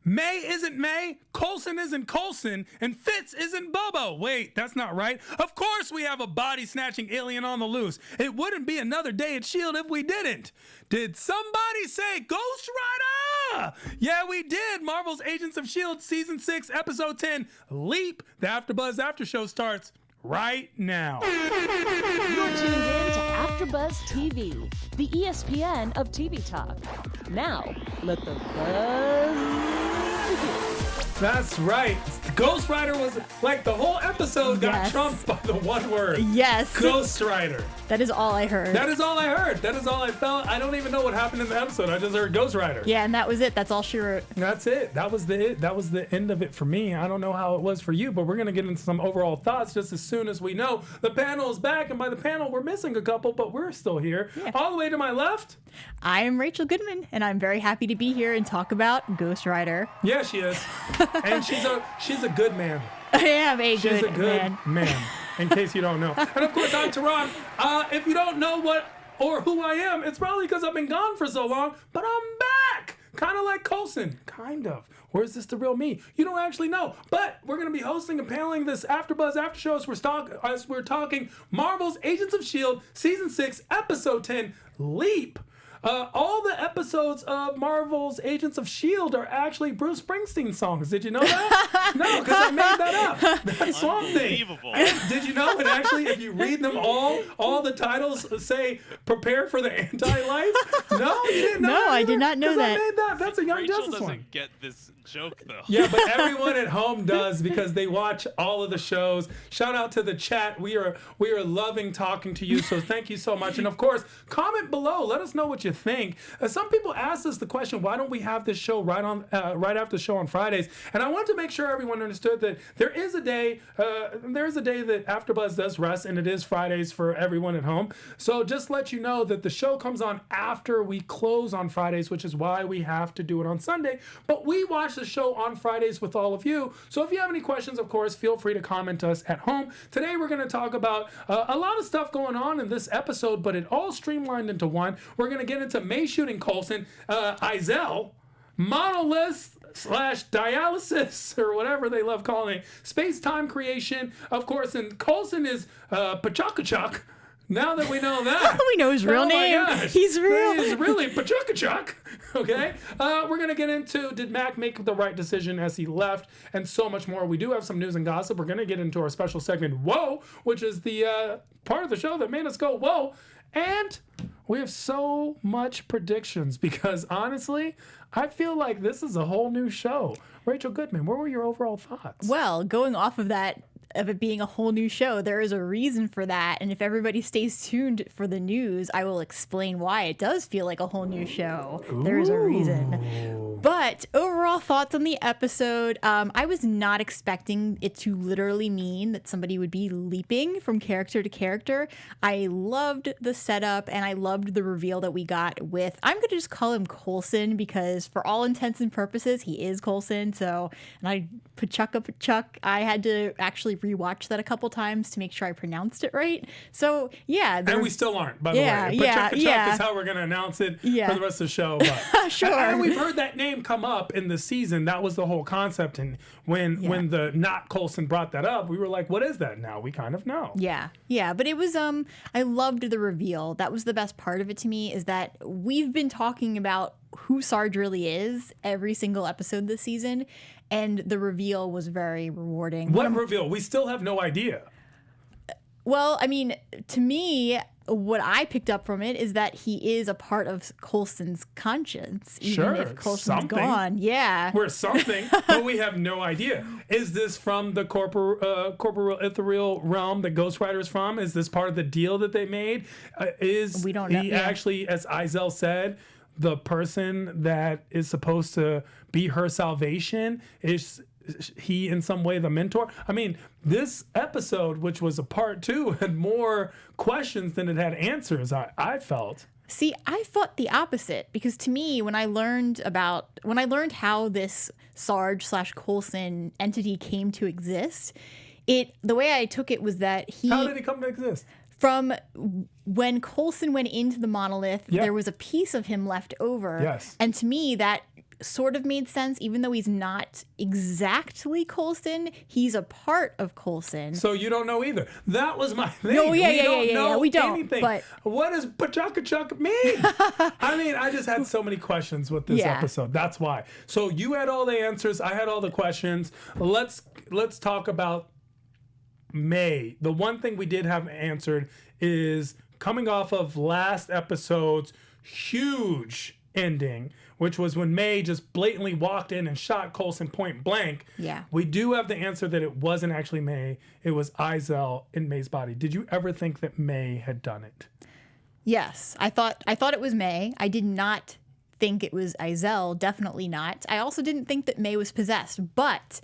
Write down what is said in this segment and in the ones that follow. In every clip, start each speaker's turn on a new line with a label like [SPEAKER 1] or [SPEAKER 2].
[SPEAKER 1] May isn't May, Coulson isn't Coulson, and Fitz isn't Bobo. Wait, that's not right. Of course we have a body-snatching alien on the loose. It wouldn't be another day at S.H.I.E.L.D. if we didn't. Did somebody say Ghost Rider? Yeah, we did. Marvel's Agents of S.H.I.E.L.D. Season 6, Episode 10, Leap. The AfterBuzz After Show starts right now.
[SPEAKER 2] You're tuned in to AfterBuzz TV, the ESPN of TV talk. Now, let the buzz begin.
[SPEAKER 1] That's right. Ghost Rider was like the whole episode got trumped by the one word.
[SPEAKER 3] Yes.
[SPEAKER 1] Ghost Rider.
[SPEAKER 3] That is all I heard.
[SPEAKER 1] That is all I heard. That is all I felt. I don't even know what happened in the episode. I just heard Ghost Rider.
[SPEAKER 3] Yeah, and that was it. That's all she wrote.
[SPEAKER 1] That's it. That was the end of it for me. I don't know how it was for you, but we're going to get into some overall thoughts just as soon as we know the panel is back. And by the panel, we're missing a couple, but we're still here. Yeah. All the way to my left.
[SPEAKER 3] I am Rachael Goodman, and I'm very happy to be here and talk about Ghost Rider.
[SPEAKER 1] Yeah, she is. And she's a good man.
[SPEAKER 3] I am a
[SPEAKER 1] She's a good man, in case you don't know. And of course, I'm Tehran. If you don't know what or who I am, it's probably because I've been gone for so long, but I'm back. Kind of like Coulson. Kind of. Or is this the real me? You don't actually know. But we're going to be hosting and paneling this AfterBuzz After Show as we're talking Marvel's Agents of S.H.I.E.L.D. Season 6, Episode 10, Leap. All the episodes of Marvel's Agents of S.H.I.E.L.D. are actually Bruce Springsteen songs. Did you know that? No, because I made that up. That Swamp Thing. And did you know it actually, if you read them all the titles say, prepare for the anti-life? No, you didn't know that
[SPEAKER 3] I did not know that.
[SPEAKER 1] I made that. That's a Young
[SPEAKER 4] Rachael
[SPEAKER 1] Justice
[SPEAKER 4] doesn't
[SPEAKER 1] one.
[SPEAKER 4] get this joke, though.
[SPEAKER 1] Yeah, but everyone at home does because they watch all of the shows. Shout out to the chat. We are loving talking to you, so thank you so much. And of course, comment below. Let us know what you think. Some people asked us the question, why don't we have this show right after the show on Fridays? And I want to make sure everyone understood that there is a day that AfterBuzz does rest, and it is Fridays for everyone at home. So just let you know that the show comes on after we close on Fridays, which is why we have to do it on Sunday. But we watch the show on Fridays with all of you. So if you have any questions, of course, feel free to comment us at home. Today we're going to talk about a lot of stuff going on in this episode, but it all streamlined into one. We're going to get into May shooting Coulson, Izel, monolith / dialysis, or whatever they love calling it, space-time creation, of course, and Coulson is Pachakachuk. Now that we know that.
[SPEAKER 3] We know his real name.
[SPEAKER 1] Gosh.
[SPEAKER 3] He's real.
[SPEAKER 1] He's really Pachakachuk. Okay. We're going to get into, did Mac make the right decision as he left, and so much more. We do have some news and gossip. We're going to get into our special segment, Whoa, which is the part of the show that made us go, whoa. And we have so much predictions because, honestly, I feel like this is a whole new show. Rachael Goodman, what were your overall thoughts?
[SPEAKER 3] Well, going off of that, of it being a whole new show, there is a reason for that. And if everybody stays tuned for the news, I will explain why it does feel like a whole new show. Ooh. There is a reason. But overall thoughts on the episode, I was not expecting it to literally mean that somebody would be leaping from character to character. I loved the setup and I loved the reveal that we got with, I'm going to just call him Coulson because for all intents and purposes, he is Coulson. So, and Pachuk, I had to actually rewatch that a couple times to make sure I pronounced it right. So, yeah.
[SPEAKER 1] And we still aren't, by the way. Pachuk is how we're going to announce it for the rest of the show. But,
[SPEAKER 3] sure.
[SPEAKER 1] And we've heard that name come up in the season. That was the whole concept. And when the not Coulson brought that up, we were like, what is that now? We kind of know.
[SPEAKER 3] Yeah. Yeah. But it was, I loved the reveal. That was the best part of it to me, is that we've been talking about who Sarge really is every single episode this season. And the reveal was very rewarding.
[SPEAKER 1] What reveal? We still have no idea.
[SPEAKER 3] Well, I mean, to me, what I picked up from it is that he is a part of Coulson's conscience, even if Coulson's gone. Yeah.
[SPEAKER 1] We're something, but we have no idea. Is this from the corporeal ethereal realm that Ghost Rider is from? Is this part of the deal that they made?
[SPEAKER 3] We don't know.
[SPEAKER 1] He actually, as Izel said, the person that is supposed to be her salvation, is he in some way the mentor? I mean, this episode, which was a part 2, had more questions than it had answers, I felt.
[SPEAKER 3] See, I thought the opposite, because to me, when I learned how this Sarge / Coulson entity came to exist, the way I took it was that
[SPEAKER 1] How did he come to exist?
[SPEAKER 3] From when Coulson went into the monolith, there was a piece of him left over.
[SPEAKER 1] Yes.
[SPEAKER 3] And to me, that sort of made sense, even though he's not exactly Coulson. He's a part of Coulson.
[SPEAKER 1] So you don't know either. That was my thing.
[SPEAKER 3] No, yeah,
[SPEAKER 1] we
[SPEAKER 3] yeah,
[SPEAKER 1] don't
[SPEAKER 3] yeah,
[SPEAKER 1] know
[SPEAKER 3] yeah, we don't,
[SPEAKER 1] anything.
[SPEAKER 3] but-
[SPEAKER 1] What does Pachaka mean? I mean, I just had so many questions with this episode. That's why. So you had all the answers. I had all the questions. Let's talk about May. The one thing we did have answered is coming off of last episode's huge ending, which was when May just blatantly walked in and shot Coulson point blank.
[SPEAKER 3] Yeah.
[SPEAKER 1] We do have the answer that it wasn't actually May. It was Izel in May's body. Did you ever think that May had done it?
[SPEAKER 3] Yes, I thought it was May. I did not think it was Izel. Definitely not. I also didn't think that May was possessed. But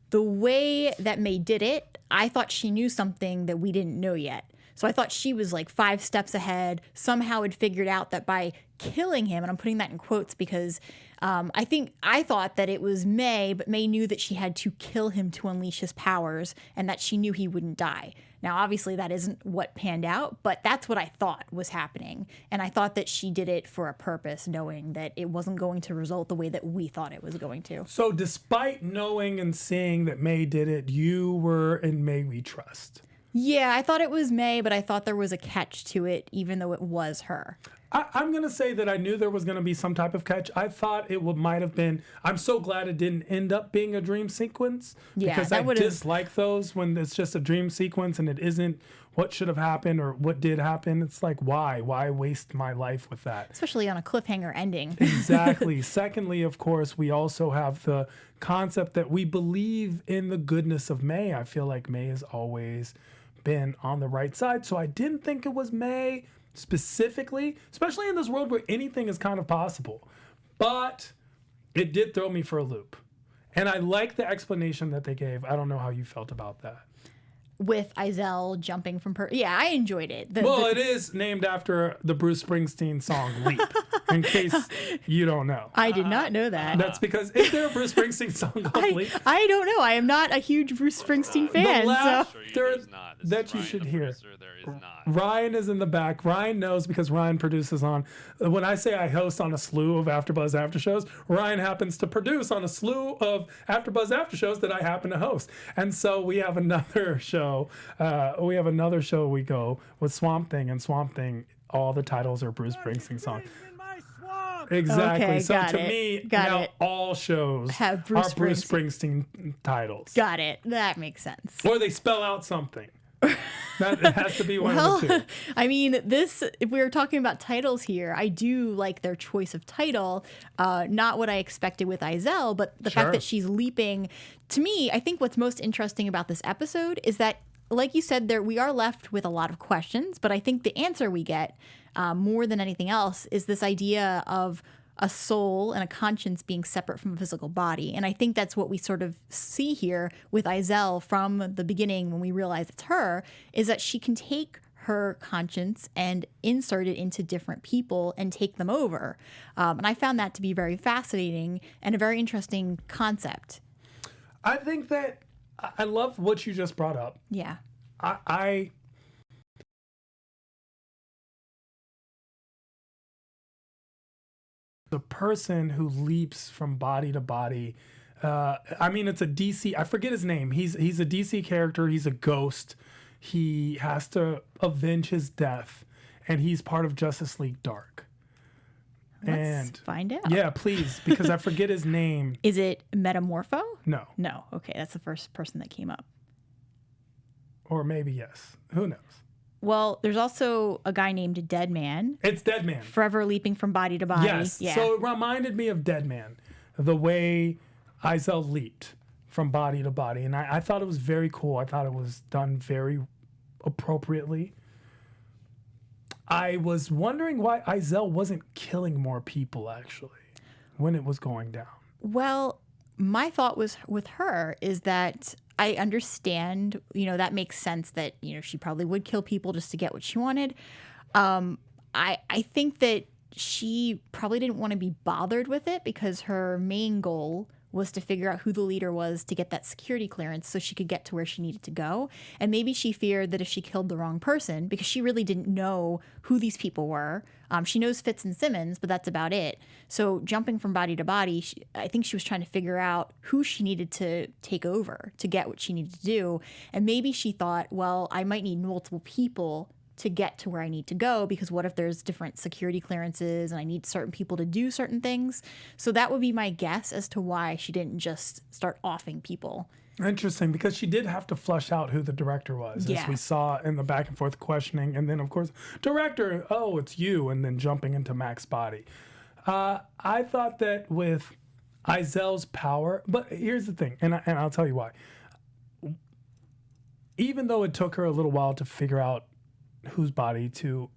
[SPEAKER 3] the way that May did it, I thought she knew something that we didn't know yet. So I thought she was like 5 steps ahead, somehow had figured out that by killing him, and I'm putting that in quotes because I thought that it was May, but May knew that she had to kill him to unleash his powers and that she knew he wouldn't die. Now, obviously, that isn't what panned out, but that's what I thought was happening. And I thought that she did it for a purpose, knowing that it wasn't going to result the way that we thought it was going to.
[SPEAKER 1] So despite knowing and seeing that May did it, you were in May we trust.
[SPEAKER 3] Yeah, I thought it was May, but I thought there was a catch to it, even though it was her.
[SPEAKER 1] I'm going to say that I knew there was going to be some type of catch. I thought it might have been. I'm so glad it didn't end up being a dream sequence.
[SPEAKER 3] Yeah,
[SPEAKER 1] because I dislike those when it's just a dream sequence and it isn't what should have happened or what did happen. It's like, why? Why waste my life with that?
[SPEAKER 3] Especially on a cliffhanger ending.
[SPEAKER 1] Exactly. Secondly, of course, we also have the concept that we believe in the goodness of May. I feel like May has always been on the right side. So I didn't think it was May specifically, especially in this world where anything is kind of possible. But it did throw me for a loop. And I like the explanation that they gave. I don't know how you felt about that.
[SPEAKER 3] With Izel jumping from yeah, I enjoyed it.
[SPEAKER 1] It is named after the Bruce Springsteen song Leap, in case you don't know.
[SPEAKER 3] I did not know that.
[SPEAKER 1] That's because, is there a Bruce Springsteen song called Leap?
[SPEAKER 3] I don't know. I am not a huge Bruce Springsteen fan.
[SPEAKER 1] The laughter
[SPEAKER 4] There's not. This
[SPEAKER 1] that
[SPEAKER 4] is
[SPEAKER 1] you
[SPEAKER 4] Ryan,
[SPEAKER 1] should
[SPEAKER 4] the
[SPEAKER 1] hear.
[SPEAKER 4] producer. There is not.
[SPEAKER 1] Ryan is in the back. Ryan knows because Ryan produces on. When I say I host on a slew of AfterBuzz after shows, Ryan happens to produce on a slew of AfterBuzz after shows that I happen to host. And so we have another show. We go with Swamp Thing, and Swamp Thing, all the titles are Bruce Springsteen songs. Exactly.
[SPEAKER 3] Okay,
[SPEAKER 1] so
[SPEAKER 3] got
[SPEAKER 1] to
[SPEAKER 3] it.
[SPEAKER 1] me,
[SPEAKER 3] Got
[SPEAKER 1] now
[SPEAKER 3] it.
[SPEAKER 1] all shows
[SPEAKER 3] Have Bruce
[SPEAKER 1] are Bruce Springsteen titles.
[SPEAKER 3] Got it. That makes sense.
[SPEAKER 1] Or they spell out something. That it has to be one of the two.
[SPEAKER 3] I mean, if we were talking about titles here, I do like their choice of title. Not what I expected with Izel, but the fact that she's leaping. To me, I think what's most interesting about this episode is that, like you said, we are left with a lot of questions, but I think the answer we get, more than anything else, is this idea of a soul and a conscience being separate from a physical body. And I think that's what we sort of see here with Izel from the beginning when we realize it's her, is that she can take her conscience and insert it into different people and take them over. And I found that to be very fascinating and a very interesting concept.
[SPEAKER 1] I think that I love what you just brought up.
[SPEAKER 3] Yeah.
[SPEAKER 1] I the person who leaps from body to body. I mean, it's a DC. I forget his name. He's a DC character. He's a ghost. He has to avenge his death, and he's part of Justice League Dark.
[SPEAKER 3] Let's find out.
[SPEAKER 1] Yeah, please, because I forget his name.
[SPEAKER 3] Is it Metamorpho?
[SPEAKER 1] No.
[SPEAKER 3] No. Okay, that's the first person that came up.
[SPEAKER 1] Or maybe yes. Who knows?
[SPEAKER 3] Well, there's also a guy named Dead Man.
[SPEAKER 1] It's Dead Man.
[SPEAKER 3] Forever leaping from body to body.
[SPEAKER 1] Yes.
[SPEAKER 3] Yeah.
[SPEAKER 1] So it reminded me of Dead Man, the way Izel leaped from body to body. And I thought it was very cool. I thought it was done very appropriately. I was wondering why Izel wasn't killing more people, actually, when it was going down.
[SPEAKER 3] Well, my thought was with her is that I understand, that makes sense that, she probably would kill people just to get what she wanted. I think that she probably didn't want to be bothered with it because her main goal was to figure out who the leader was to get that security clearance so she could get to where she needed to go. And maybe she feared that if she killed the wrong person, because she really didn't know who these people were. She knows Fitz and Simmons, but that's about it. So jumping from body to body, I think she was trying to figure out who she needed to take over to get what she needed to do. And maybe she thought, well, I might need multiple people to get to where I need to go, because what if there's different security clearances and I need certain people to do certain things? So that would be my guess as to why she didn't just start offing people.
[SPEAKER 1] Interesting, because she did have to flesh out who the director was, as we saw in the back and forth questioning. And then, of course, director, oh, it's you, and then jumping into Mac's body. I thought that with Izel's power, but here's the thing, and I'll tell you why. Even though it took her a little while to figure out whose body to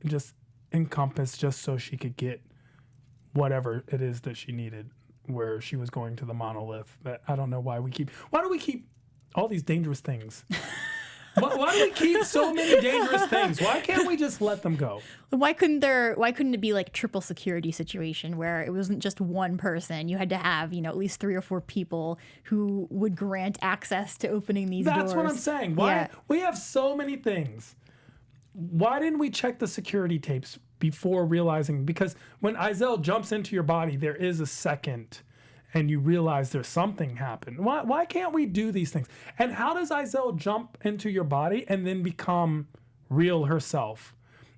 [SPEAKER 1] just encompass just so she could get whatever it is that she needed, where she was going to the monolith. That I don't know why do we keep all these dangerous things? why do we keep so many dangerous things? Why can't we just let them go?
[SPEAKER 3] Why couldn't it be like triple security situation where it wasn't just one person? You had to have, at least 3 or 4 people who would grant access to opening these doors.
[SPEAKER 1] That's what I'm saying. Why we have so many things. Why didn't we check the security tapes before realizing? Because when Izel jumps into your body, there is a second and you realize there's something happened. Why can't we do these things? And how does Izel jump into your body and then become real herself?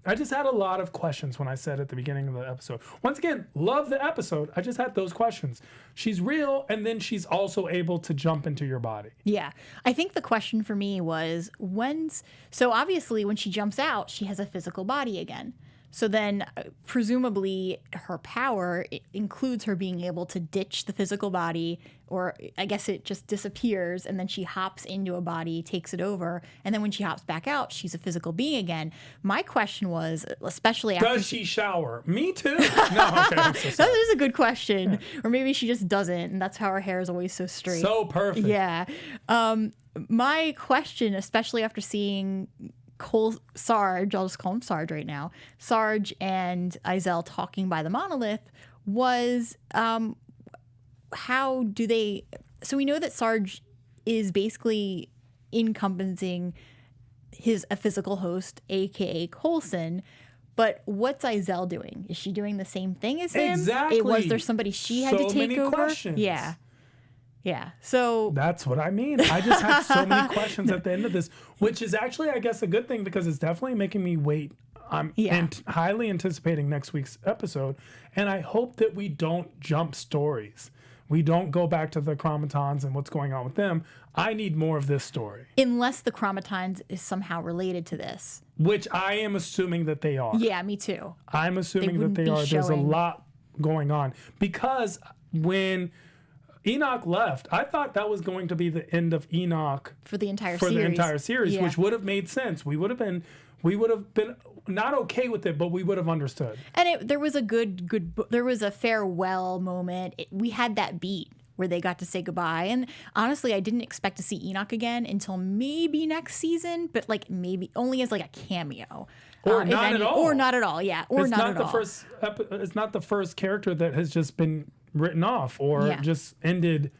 [SPEAKER 1] I just had a lot of questions when I said at the beginning of the episode. Once again, love the episode. I just had those questions. She's real, and then she's also able to jump into your body.
[SPEAKER 3] Yeah. I think the question for me was so obviously when she jumps out, she has a physical body again. So then presumably her power includes her being able to ditch the physical body, or I guess it just disappears, and then she hops into a body, takes it over, and then when she hops back out, she's a physical being again. My question was, especially after...
[SPEAKER 1] Does she shower? Me too. No, okay, I'm so sorry.
[SPEAKER 3] That is a good question. Or maybe she just doesn't, and that's how her hair is always so straight.
[SPEAKER 1] So perfect.
[SPEAKER 3] Yeah. My question, especially after seeing... Sarge, I'll just call him Sarge right now, Sarge and Izel talking by the monolith, was how do they... So we know that Sarge is basically encompassing a physical host, a.k.a. Coulson, but what's Izel doing? Is she doing the same thing as him?
[SPEAKER 1] Exactly.
[SPEAKER 3] Was there somebody she had to take over?
[SPEAKER 1] Questions.
[SPEAKER 3] Yeah. So
[SPEAKER 1] that's what I mean. I just had so many questions at the end of this, which is actually, I guess, a good thing because it's definitely making me wait. I'm highly anticipating next week's episode, and I hope that we don't jump stories. We don't go back to the Chromatons and what's going on with them. I need more of this story.
[SPEAKER 3] Unless the Chromatons is somehow related to this.
[SPEAKER 1] Which I am assuming that they are.
[SPEAKER 3] Yeah, me too.
[SPEAKER 1] I'm assuming that they are. There's a lot going on. Because when Enoch left, I thought that was going to be the end of Enoch
[SPEAKER 3] for the entire series,
[SPEAKER 1] which would have made sense. We would have been not okay with it, but we would have understood.
[SPEAKER 3] And there was there was a farewell moment. We had that beat where they got to say goodbye. And honestly, I didn't expect to see Enoch again until maybe next season, but like maybe only as like a cameo.
[SPEAKER 1] Or not at all.
[SPEAKER 3] Or not at all, yeah. Or not at all.
[SPEAKER 1] It's not the first character that has just been written off or just ended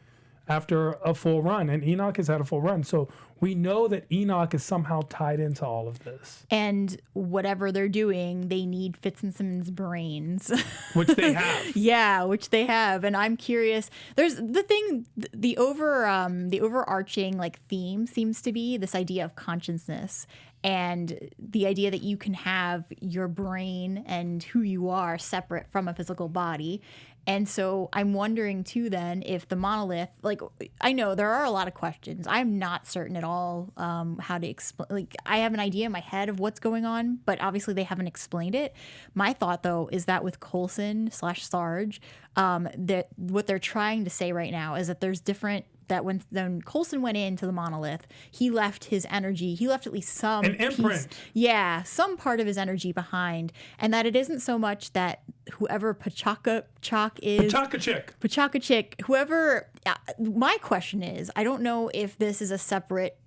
[SPEAKER 1] after a full run. And Enoch has had a full run. So we know that Enoch is somehow tied into all of this.
[SPEAKER 3] And whatever they're doing, they need Fitz and Simmons' brains.
[SPEAKER 1] Which they have.
[SPEAKER 3] Yeah, which they have. And I'm curious. There's the overarching like theme seems to be this idea of consciousness and the idea that you can have your brain and who you are separate from a physical body. And so I'm wondering too then if the monolith, like I know there are a lot of questions. I'm not certain at all how to explain. Like I have an idea in my head of what's going on, but obviously they haven't explained it. My thought though is that with Coulson/Sarge, that what they're trying to say right now is that there's different. That when Coulson went into the monolith, he left his energy. He left at least some
[SPEAKER 1] an imprint.
[SPEAKER 3] Some part of his energy behind, and that it isn't so much that whoever Pachaka Chick, whoever. My question is, I don't know if this is a separate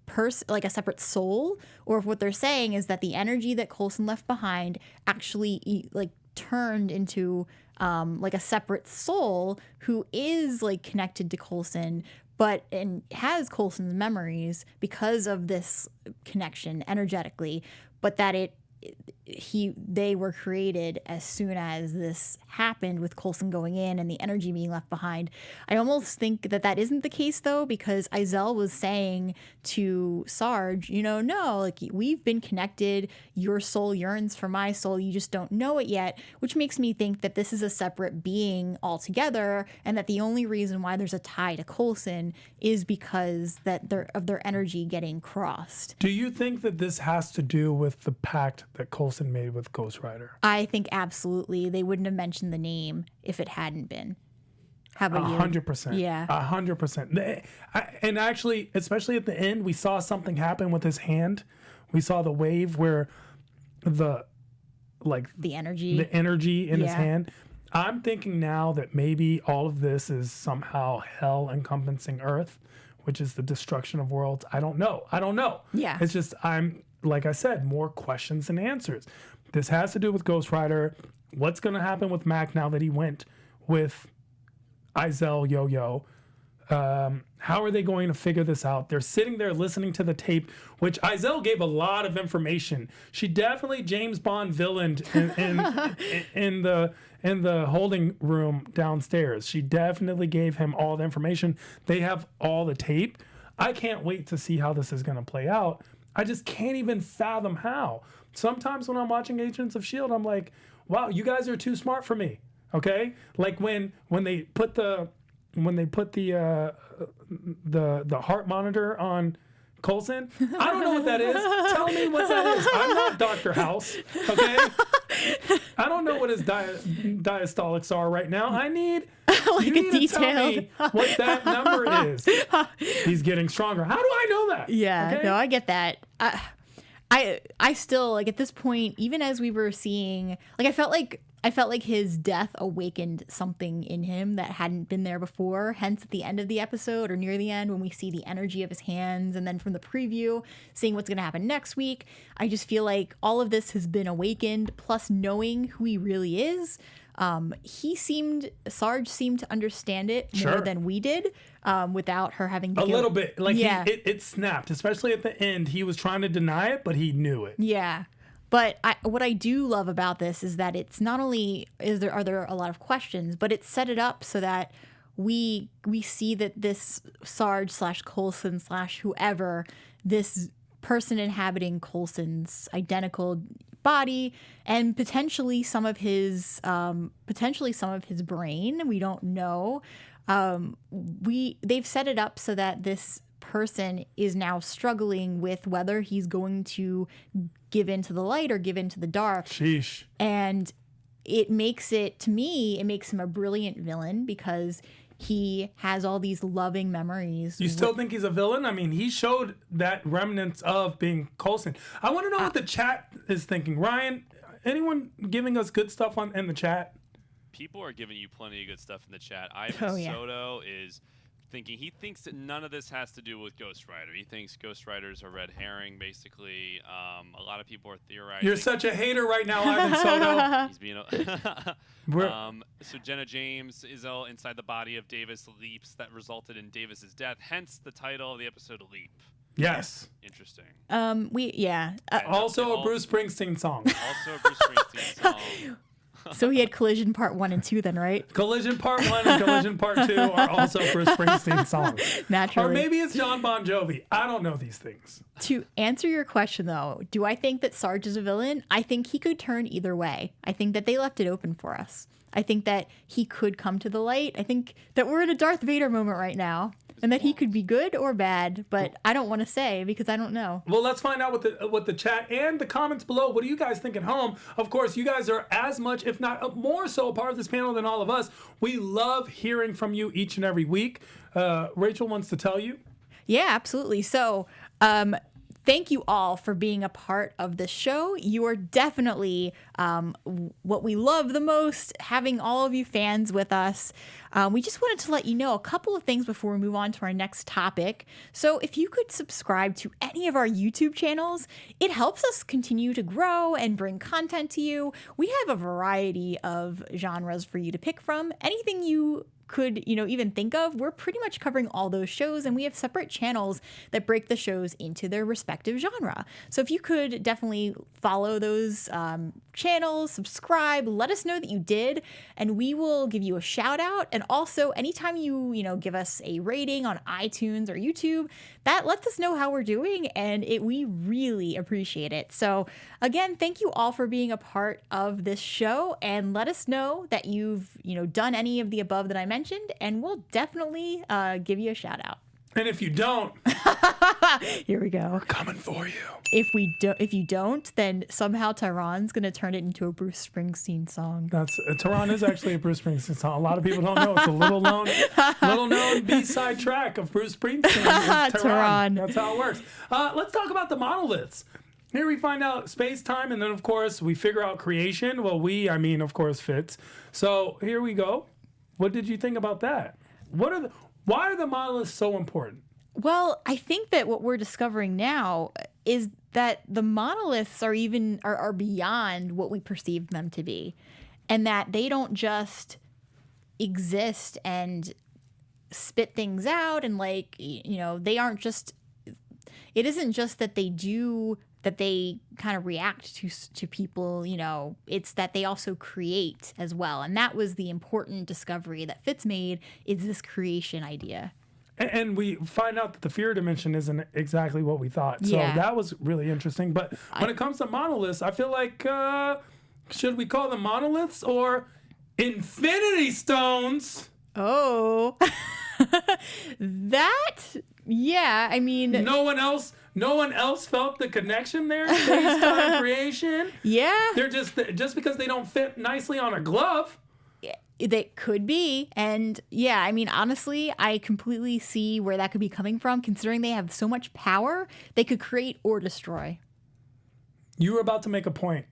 [SPEAKER 3] person, like a separate soul, or if what they're saying is that the energy that Coulson left behind actually like turned into like a separate soul who is like connected to Coulson, and has Coulson's memories because of this connection energetically, but that they were created as soon as this happened with Coulson going in and the energy being left behind. I almost think that isn't the case though, because Izel was saying to Sarge, no, like we've been connected. Your soul yearns for my soul. You just don't know it yet, which makes me think that this is a separate being altogether, and that the only reason why there's a tie to Coulson is because of their energy getting crossed.
[SPEAKER 1] Do you think that this has to do with the pact that Coulson made with Ghost Rider?
[SPEAKER 3] I think absolutely. They wouldn't have mentioned the name if it hadn't been. How about you?
[SPEAKER 1] 100%.
[SPEAKER 3] Yeah.
[SPEAKER 1] 100%. And actually, especially at the end, we saw something happen with his hand. We saw the wave where the energy in his hand. I'm thinking now that maybe all of this is somehow hell encompassing Earth, which is the destruction of worlds. I don't know.
[SPEAKER 3] Yeah.
[SPEAKER 1] It's just, like I said, more questions than answers. This has to do with Ghost Rider. What's going to happen with Mac now that he went with Izel Yo-Yo? How are they going to figure this out? They're sitting there listening to the tape, which Izel gave a lot of information. She definitely James Bond villained in the holding room downstairs. She definitely gave him all the information. They have all the tape. I can't wait to see how this is going to play out. I just can't even fathom how. Sometimes when I'm watching Agents of S.H.I.E.L.D., I'm like, wow, you guys are too smart for me. Okay? Like when they put the heart monitor on Coulson. I don't know what that is. Tell me what that is. I'm not Dr. House. Okay? I don't know what his diastolics are right now. I need
[SPEAKER 3] like
[SPEAKER 1] you
[SPEAKER 3] a
[SPEAKER 1] need to tell
[SPEAKER 3] detailed
[SPEAKER 1] me what that number is. He's getting stronger. How do I know that?
[SPEAKER 3] Yeah,
[SPEAKER 1] Okay?
[SPEAKER 3] no, I get that. I still, like, at this point, even as we were seeing, like, I felt like his death awakened something in him that hadn't been there before. Hence, at the end of the episode or near the end, when we see the energy of his hands, and then from the preview, seeing what's going to happen next week, I just feel like all of this has been awakened. Plus, knowing who he really is, Sarge seemed to understand it more than we did, without her having to
[SPEAKER 1] a little bit. Like,
[SPEAKER 3] yeah.
[SPEAKER 1] it snapped, especially at the end. He was trying to deny it, but he knew it.
[SPEAKER 3] Yeah. But what I do love about this is that it's not only are there a lot of questions, but it's set it up so that we see that this Sarge / Coulson / whoever, this person inhabiting Coulson's identical body and potentially some of his brain, we don't know. They've set it up so that this person is now struggling with whether he's going to give into the light or give into the dark.
[SPEAKER 1] Sheesh.
[SPEAKER 3] And it makes him a brilliant villain because he has all these loving memories.
[SPEAKER 1] You still think he's a villain? I mean, he showed that remnants of being Coulson. I want to know what the chat is thinking. Ryan, anyone giving us good stuff in the chat?
[SPEAKER 4] People are giving you plenty of good stuff in the chat. Ivan Soto is he thinks that none of this has to do with Ghost Rider. He thinks Ghost Rider's a red herring, basically. A lot of people are theorizing.
[SPEAKER 1] You're such a hater right now, Ivan Soto.
[SPEAKER 4] He's being so Jenna James, Izel inside the body of Davis leaps that resulted in Davis's death. Hence the title of the episode, Leap.
[SPEAKER 1] Yes.
[SPEAKER 4] Interesting.
[SPEAKER 1] Also a Bruce Springsteen song.
[SPEAKER 4] Also a Bruce Springsteen song.
[SPEAKER 3] So he had Collision Part 1 and 2 then, right?
[SPEAKER 1] Collision Part 1 and Collision Part 2 are also Bruce Springsteen songs.
[SPEAKER 3] Naturally.
[SPEAKER 1] Or maybe it's John Bon Jovi. I don't know these things.
[SPEAKER 3] To answer your question, though, do I think that Sarge is a villain? I think he could turn either way. I think that they left it open for us. I think that he could come to the light. I think that we're in a Darth Vader moment right now. And that he could be good or bad, but I don't want to say because I don't know.
[SPEAKER 1] Well, let's find out what the chat and the comments below. What do you guys think at home? Of course, you guys are as much, if not more so, a part of this panel than all of us. We love hearing from you each and every week. Rachel wants to tell you.
[SPEAKER 3] Yeah, absolutely. So thank you all for being a part of the show. You are definitely what we love the most, having all of you fans with us. We just wanted to let you know a couple of things before we move on to our next topic. So if you could subscribe to any of our YouTube channels, it helps us continue to grow and bring content to you. We have a variety of genres for you to pick from. Anything you could, even think of, we're pretty much covering all those shows, and we have separate channels that break the shows into their respective genre. So if you could definitely follow those channels, subscribe, let us know that you did, and we will give you a shout out. And also, anytime you give us a rating on iTunes or YouTube, that lets us know how we're doing, and we really appreciate it. So again, thank you all for being a part of this show, and let us know that you've done any of the above that I mentioned, and we'll definitely give you a shout out.
[SPEAKER 1] And if you don't,
[SPEAKER 3] here we go.
[SPEAKER 1] We're coming for you.
[SPEAKER 3] If you don't, then somehow Tehran's gonna turn it into a Bruce Springsteen song.
[SPEAKER 1] Tehran is actually a Bruce Springsteen song. A lot of people don't know. It's a little known B-side track of Bruce Springsteen. Tehran. That's how it works. Let's talk about the monoliths. Here we find out space-time, and then of course we figure out creation. Well, I mean of course Fitz. So here we go. What did you think about that? Why are the monoliths so important?
[SPEAKER 3] Well, I think that what we're discovering now is that the monoliths are beyond what we perceive them to be, and that they don't just exist and spit things out, and they aren't just. It isn't just that they kind of react to people, it's that they also create as well. And that was the important discovery that Fitz made, is this creation idea.
[SPEAKER 1] And we find out that the fear dimension isn't exactly what we thought. So that was really interesting. But when it comes to monoliths, I feel like, should we call them monoliths or infinity stones?
[SPEAKER 3] Oh, I mean,
[SPEAKER 1] no one else felt the connection there. Space-time creation.
[SPEAKER 3] Yeah,
[SPEAKER 1] they're just because they don't fit nicely on a glove.
[SPEAKER 3] They could be. And yeah, I mean, honestly, I completely see where that could be coming from, considering they have so much power. They could create or destroy.
[SPEAKER 1] You were about to make a point.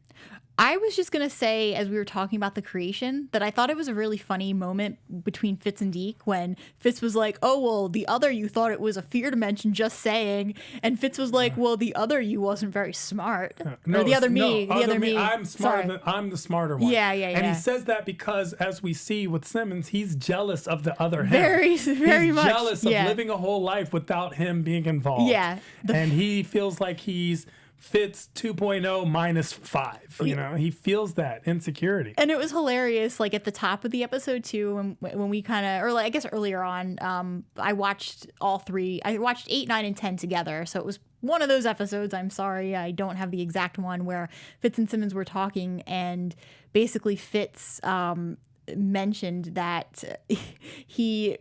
[SPEAKER 3] I was just going to say, as we were talking about the creation, that I thought it was a really funny moment between Fitz and Deke when Fitz was like, oh, well, the other you thought it was a fear dimension, just saying. And Fitz was like, well, the other you wasn't very smart. Or the other me.
[SPEAKER 1] I'm smarter. I'm the smarter one.
[SPEAKER 3] Yeah.
[SPEAKER 1] And he says that because, as we see with Simmons, he's jealous of the other him.
[SPEAKER 3] Very much.
[SPEAKER 1] He's jealous of living a whole life without him being involved.
[SPEAKER 3] Yeah.
[SPEAKER 1] And he feels like he's Fitz 2.0 minus 5. He feels that insecurity.
[SPEAKER 3] And it was hilarious, like at the top of the episode too, when we kind of, or I guess earlier on, I watched all 3. I watched 8, 9, and 10 together. So it was one of those episodes. I'm sorry, I don't have the exact one where Fitz and Simmons were talking, and basically Fitz mentioned that he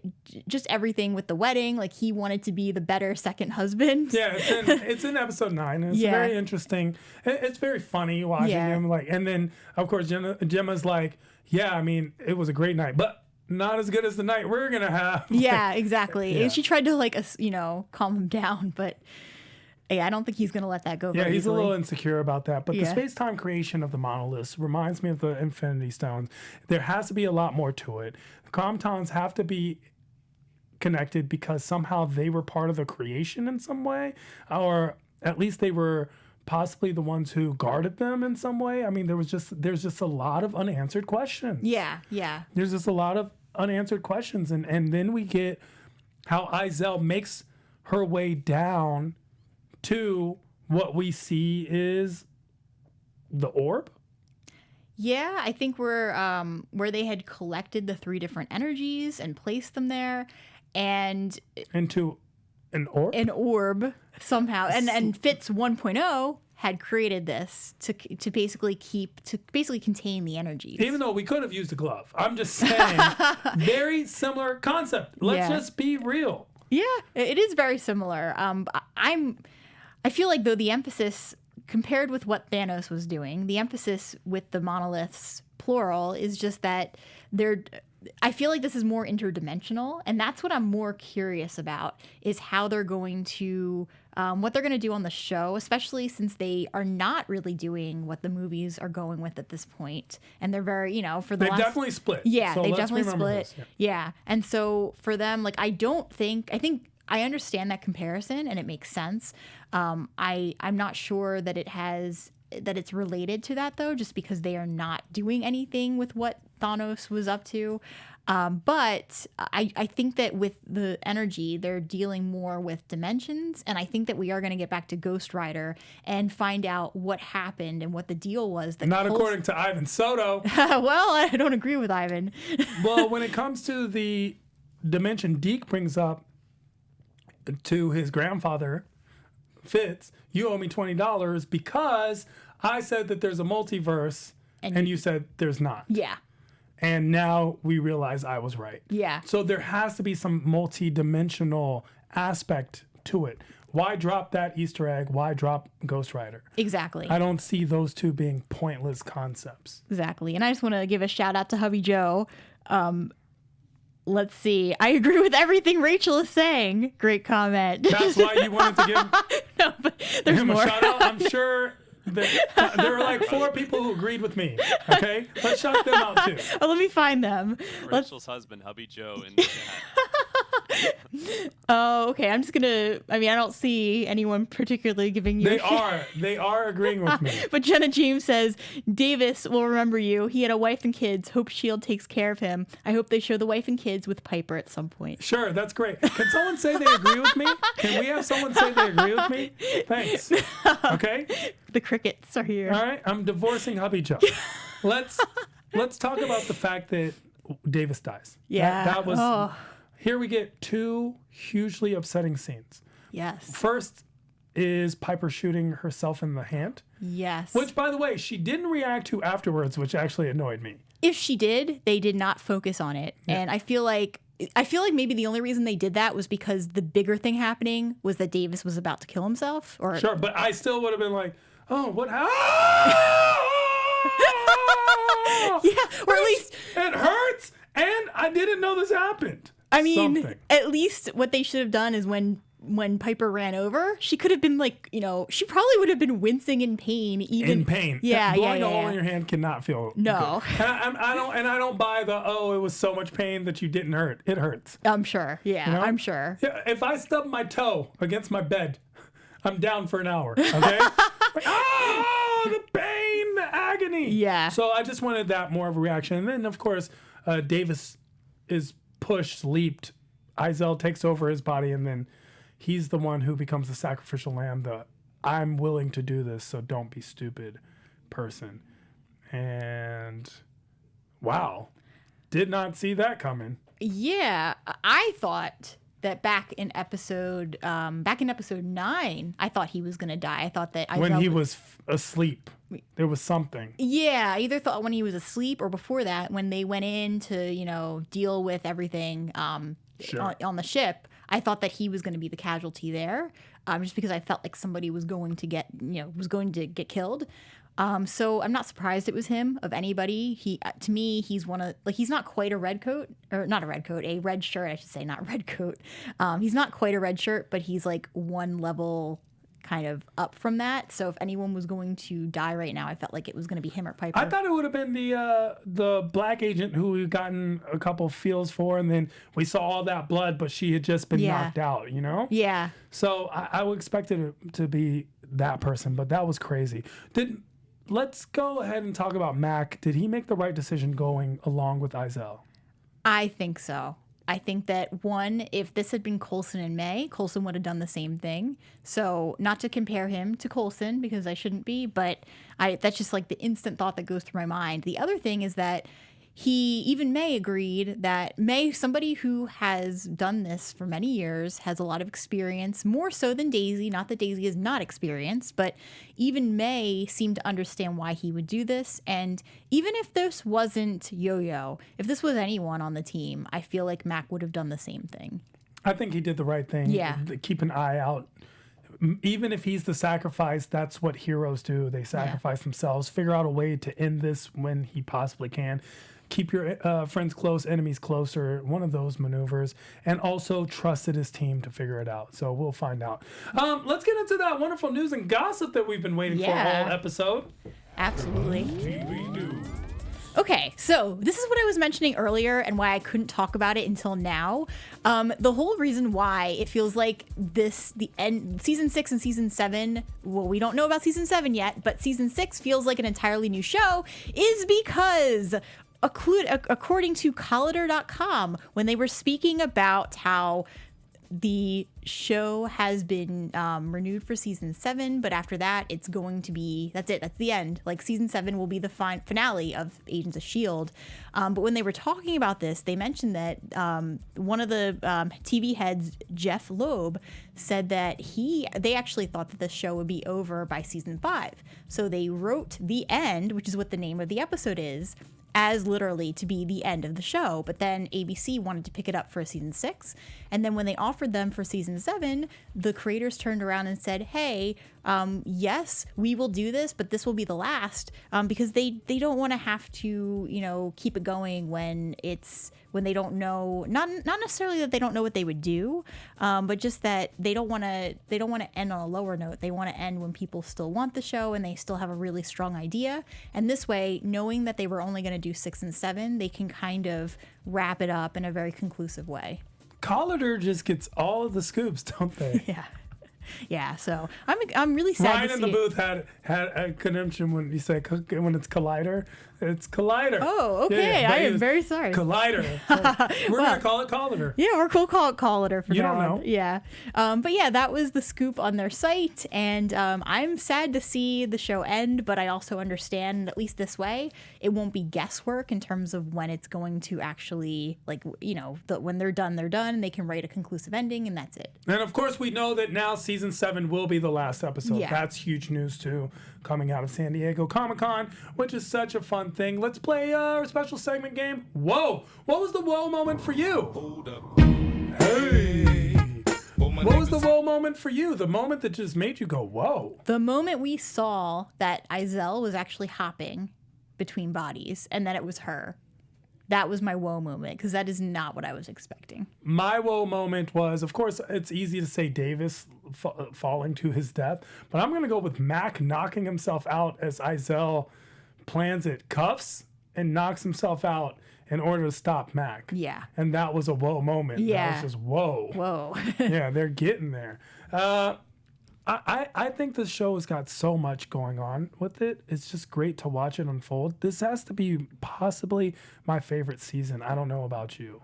[SPEAKER 3] just everything with the wedding, like he wanted to be the better second husband.
[SPEAKER 1] Yeah, it's in episode 9, and it's very interesting. It's very funny watching him, and then of course Gemma's like, yeah, I mean, it was a great night, but not as good as the night we're gonna have.
[SPEAKER 3] Yeah, exactly. And she tried to calm him down, but I don't think he's going to let that go very
[SPEAKER 1] he's
[SPEAKER 3] easily.
[SPEAKER 1] a little insecure about that. But the space-time creation of the monoliths reminds me of the Infinity Stones. There has to be a lot more to it. The Comtons have to be connected because somehow they were part of the creation in some way. Or at least they were possibly the ones who guarded them in some way. I mean, there's just a lot of unanswered questions.
[SPEAKER 3] Yeah.
[SPEAKER 1] There's just a lot of unanswered questions. And then we get how Izel makes her way down to what we see is the orb.
[SPEAKER 3] Yeah, I think we're where they had collected the 3 different energies and placed them there, and
[SPEAKER 1] into an orb.
[SPEAKER 3] An orb somehow, and Fitz 1.0 had created this to basically contain the energies. Even
[SPEAKER 1] though we could have used a glove, I'm just saying, very similar concept. Let's just be real.
[SPEAKER 3] Yeah, it is very similar. I feel like, though, the emphasis, compared with what Thanos was doing, the emphasis with the monoliths, plural, is just that they're I feel like this is more interdimensional, and that's what I'm more curious about, is how they're going to, what they're going to do on the show, especially since they are not really doing what the movies are going with at this point. And they're very, for the
[SPEAKER 1] They've definitely split.
[SPEAKER 3] Yeah,
[SPEAKER 1] so
[SPEAKER 3] they've
[SPEAKER 1] let's
[SPEAKER 3] definitely
[SPEAKER 1] remember
[SPEAKER 3] split.
[SPEAKER 1] this,
[SPEAKER 3] Yeah. And so for them, like, I think I understand that comparison and it makes sense. I'm not sure that it's related to that, though, just because they are not doing anything with what Thanos was up to. But I think that with the energy, they're dealing more with dimensions. And I think that we are going to get back to Ghost Rider and find out what happened and what the deal was.
[SPEAKER 1] Not according to Ivan Soto.
[SPEAKER 3] Well, I don't agree with Ivan.
[SPEAKER 1] Well, when it comes to the dimension Deke brings up to his grandfather, Fitz, you owe me $20 because I said that there's a multiverse and you said there's not.
[SPEAKER 3] Yeah.
[SPEAKER 1] And now we realize I was right.
[SPEAKER 3] Yeah.
[SPEAKER 1] So there has to be some multi-dimensional aspect to it. Why drop that Easter egg? Why drop Ghost Rider?
[SPEAKER 3] Exactly.
[SPEAKER 1] I don't see those two being pointless concepts.
[SPEAKER 3] Exactly. And I just want to give a shout out to Hubby Joe. Let's see. I agree with everything Rachael is saying. Great comment.
[SPEAKER 1] That's why you wanted to give
[SPEAKER 3] No, but there's
[SPEAKER 1] him
[SPEAKER 3] more.
[SPEAKER 1] a shout out? I'm sure that there were like 4 people who agreed with me. Okay? Let's shout them out too.
[SPEAKER 3] Oh, let me find them.
[SPEAKER 4] Rachel's husband, Hubby Joe, in the chat.
[SPEAKER 3] Oh, okay. I'm just gonna. I don't see anyone particularly giving you.
[SPEAKER 1] They are agreeing with me.
[SPEAKER 3] But Jenna James says Davis will remember you. He had a wife and kids. Hope S.H.I.E.L.D. takes care of him. I hope they show the wife and kids with Piper at some point.
[SPEAKER 1] Sure, that's great. Can someone say they agree with me? Can we have someone say they agree with me? Thanks. Okay.
[SPEAKER 3] The crickets are here.
[SPEAKER 1] All right. I'm divorcing Hubby Joe. Let's talk about the fact that Davis dies.
[SPEAKER 3] Yeah.
[SPEAKER 1] That was.
[SPEAKER 3] Oh.
[SPEAKER 1] Here we get 2 hugely upsetting scenes.
[SPEAKER 3] Yes.
[SPEAKER 1] First is Piper shooting herself in the hand.
[SPEAKER 3] Yes.
[SPEAKER 1] Which, by the way, she didn't react to afterwards, which actually annoyed me.
[SPEAKER 3] If she did, they did not focus on it. Yeah. And I feel like maybe the only reason they did that was because the bigger thing happening was that Davis was about to kill himself. Or
[SPEAKER 1] sure, but I still would have been like, oh, what happened?
[SPEAKER 3] Yeah, or at least
[SPEAKER 1] it hurts, and I didn't know this happened.
[SPEAKER 3] I mean, at least what they should have done is when Piper ran over, she could have been like, she probably would have been wincing in pain.
[SPEAKER 1] In pain.
[SPEAKER 3] Yeah,
[SPEAKER 1] blowing a hole in your hand cannot feel
[SPEAKER 3] no.
[SPEAKER 1] Good. And I don't buy the, it was so much pain that you didn't hurt. It hurts.
[SPEAKER 3] I'm sure. Yeah, I'm sure.
[SPEAKER 1] Yeah, if I stub my toe against my bed, I'm down for an hour. Okay. Like, the pain, the agony.
[SPEAKER 3] Yeah.
[SPEAKER 1] So I just wanted that more of a reaction, and then of course, Davis is pushed, leaped. Izel takes over his body, and then he's the one who becomes the sacrificial lamb. The I'm willing to do this, so don't be stupid person. And wow, did not see that coming.
[SPEAKER 3] Yeah, I thought that back in episode 9, I thought he was gonna die. I thought that
[SPEAKER 1] when he was asleep, there was something.
[SPEAKER 3] Yeah, I either thought when he was asleep or before that, when they went in to deal with everything
[SPEAKER 1] Sure.
[SPEAKER 3] on the ship. I thought that he was going to be the casualty there, just because I felt like somebody was going to get killed. So I'm not surprised it was him. Of anybody, to me, he's he's not quite a red coat, or not a red coat, a red shirt, I should say, not red coat. He's not quite a red shirt, but he's like one level kind of up from that. So if anyone was going to die right now, I felt like it was going to be him or Piper.
[SPEAKER 1] I thought it would have been the black agent who we've gotten a couple feels for, and then we saw all that blood, but she had just been knocked out,
[SPEAKER 3] Yeah.
[SPEAKER 1] So I would expect it to be that person, but that was crazy. Let's go ahead and talk about Mac. Did he make the right decision going along with Izel?
[SPEAKER 3] I think so. I think that, one, if this had been Coulson and May, Coulson would have done the same thing. So not to compare him to Coulson, because I shouldn't be, but that's just like the instant thought that goes through my mind. The other thing is that even May agreed that May, somebody who has done this for many years, has a lot of experience, more so than Daisy. Not that Daisy is not experienced, but even May seemed to understand why he would do this. And even if this wasn't Yo-Yo, if this was anyone on the team, I feel like Mac would have done the same thing.
[SPEAKER 1] I think he did the right thing.
[SPEAKER 3] Yeah.
[SPEAKER 1] Keep an eye out. Even if he's the sacrifice, that's what heroes do. They sacrifice themselves, figure out a way to end this when he possibly can. keep your friends close, enemies closer, one of those maneuvers, and also trusted his team to figure it out. So we'll find out. Let's get into that wonderful news and gossip that we've been waiting for all episode.
[SPEAKER 3] Absolutely. Okay, so this is what I was mentioning earlier and why I couldn't talk about it until now. The whole reason why it feels like the end, season 6 and season 7, well, we don't know about season 7 yet, but season 6 feels like an entirely new show is because according to Collider.com, when they were speaking about how the show has been renewed for season 7, but after that, it's going to be, that's it, that's the end. Like, season 7 will be the finale of Agents of S.H.I.E.L.D. But when they were talking about this, they mentioned that one of the TV heads, Jeff Loeb, said that they actually thought that the show would be over by season 5. So they wrote The End, which is what the name of the episode is, as literally to be the end of the show. But then ABC wanted to pick it up for season 6. And then when they offered them for season 7, the creators turned around and said, hey, yes, we will do this, but this will be the last, because they don't want to have to, keep it going when they don't know, not necessarily that they don't know what they would do, but just that they don't want to end on a lower note. They want to end when people still want the show and they still have a really strong idea. And this way, knowing that they were only going to do 6 and 7, they can kind of wrap it up in a very conclusive way.
[SPEAKER 1] Collider just gets all of the scoops, don't they?
[SPEAKER 3] Yeah, so I'm really sad.
[SPEAKER 1] Ryan in the booth had a connection when you say when it's Collider, it's Collider.
[SPEAKER 3] Oh, okay. I am very sorry.
[SPEAKER 1] Collider. We're gonna call it Collider.
[SPEAKER 3] Yeah, we'll call it Collider for now.
[SPEAKER 1] You don't know.
[SPEAKER 3] Yeah, but yeah, that was the scoop on their site, and I'm sad to see the show end, but I also understand at least this way it won't be guesswork in terms of when it's going to actually when they're done, and they can write a conclusive ending, and that's it.
[SPEAKER 1] And of course, we know that now season 7 will be the last episode.
[SPEAKER 3] Yeah.
[SPEAKER 1] That's huge news too, coming out of San Diego Comic-Con, which is such a fun thing. Let's play our special segment game. Whoa! What was the whoa moment for you?
[SPEAKER 5] Hold up.
[SPEAKER 1] Hey! What was the whoa moment for you? The moment that just made you go, whoa.
[SPEAKER 3] The moment we saw that Izel was actually hopping between bodies and that it was her. That was my whoa moment, because that is not what I was expecting.
[SPEAKER 1] My whoa moment was, of course, it's easy to say Davis falling to his death, but I'm going to go with Mac knocking himself out as Izel plans it, cuffs, and knocks himself out in order to stop Mac.
[SPEAKER 3] Yeah.
[SPEAKER 1] And that was a whoa moment.
[SPEAKER 3] Yeah.
[SPEAKER 1] That was just whoa.
[SPEAKER 3] Whoa.
[SPEAKER 1] Yeah, they're getting there. I think this show has got so much going on with it. It's just great to watch it unfold. This has to be possibly my favorite season. I don't know about you.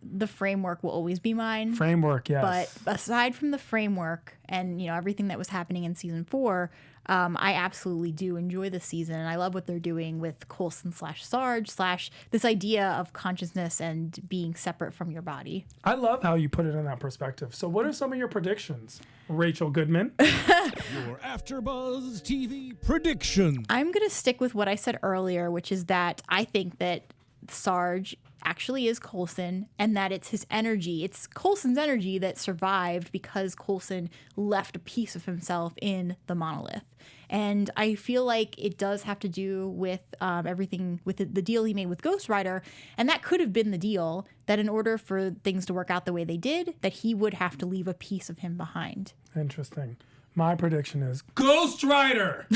[SPEAKER 3] The framework will always be mine.
[SPEAKER 1] Framework, yes.
[SPEAKER 3] But aside from the framework and everything that was happening in season 4, I absolutely do enjoy this season, and I love what they're doing with Coulson / Sarge / this idea of consciousness and being separate from your body.
[SPEAKER 1] I love how you put it in that perspective. So what are some of your predictions, Rachael Goodman?
[SPEAKER 5] Your AfterBuzz TV prediction.
[SPEAKER 3] I'm going to stick with what I said earlier, which is that I think that Sarge actually is Coulson, and that it's his energy, it's Coulson's energy that survived because Coulson left a piece of himself in the monolith. And I feel like it does have to do with everything, with the deal he made with Ghost Rider, and that could have been the deal, that in order for things to work out the way they did, that he would have to leave a piece of him behind.
[SPEAKER 1] Interesting. My prediction is Ghost Rider!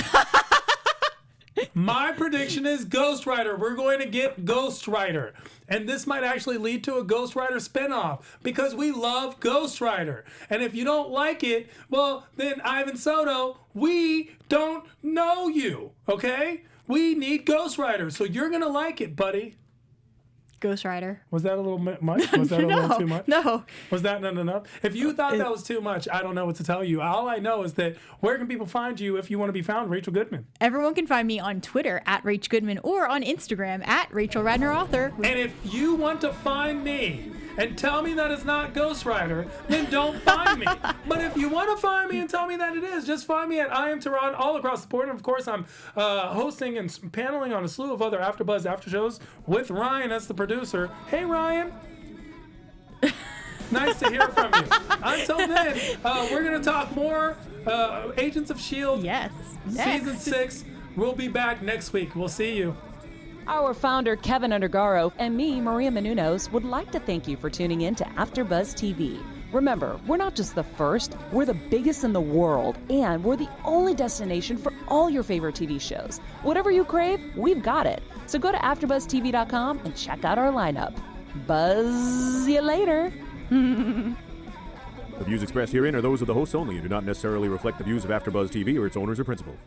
[SPEAKER 1] My prediction is Ghost Rider. We're going to get Ghost Rider. And this might actually lead to a Ghost Rider spinoff because we love Ghost Rider. And if you don't like it, well, then Ivan Soto, we don't know you, okay? We need Ghost Rider, so you're going to like it, buddy.
[SPEAKER 3] Ghost Rider.
[SPEAKER 1] Was that a little much? Was that a little too much?
[SPEAKER 3] No.
[SPEAKER 1] Was that not enough? If you thought that was too much, I don't know what to tell you. All I know is that where can people find you if you want to be found, Rachael Goodman?
[SPEAKER 3] Everyone can find me on Twitter at Rach Goodman or on Instagram at Rachel Radner Author.
[SPEAKER 1] And if you want to find me and tell me that it's not Ghost Rider, then don't find me. But if you want to find me and tell me that it is, just find me at I Am Tehran all across the board. And of course, I'm hosting and paneling on a slew of other AfterBuzz after shows with Ryan as the producer. Hey, Ryan. Nice to hear from you. Until then, we're going to talk more Agents of S.H.I.E.L.D.
[SPEAKER 3] Yes.
[SPEAKER 1] Season 6. We'll be back next week. We'll see you.
[SPEAKER 2] Our founder, Kevin Undergaro, and me, Maria Menounos, would like to thank you for tuning in to AfterBuzz TV. Remember, we're not just the first, we're the biggest in the world, and we're the only destination for all your favorite TV shows. Whatever you crave, we've got it. So go to AfterBuzzTV.com and check out our lineup. Buzz you later.
[SPEAKER 6] The views expressed herein are those of the hosts only and do not necessarily reflect the views of AfterBuzz TV or its owners or principals.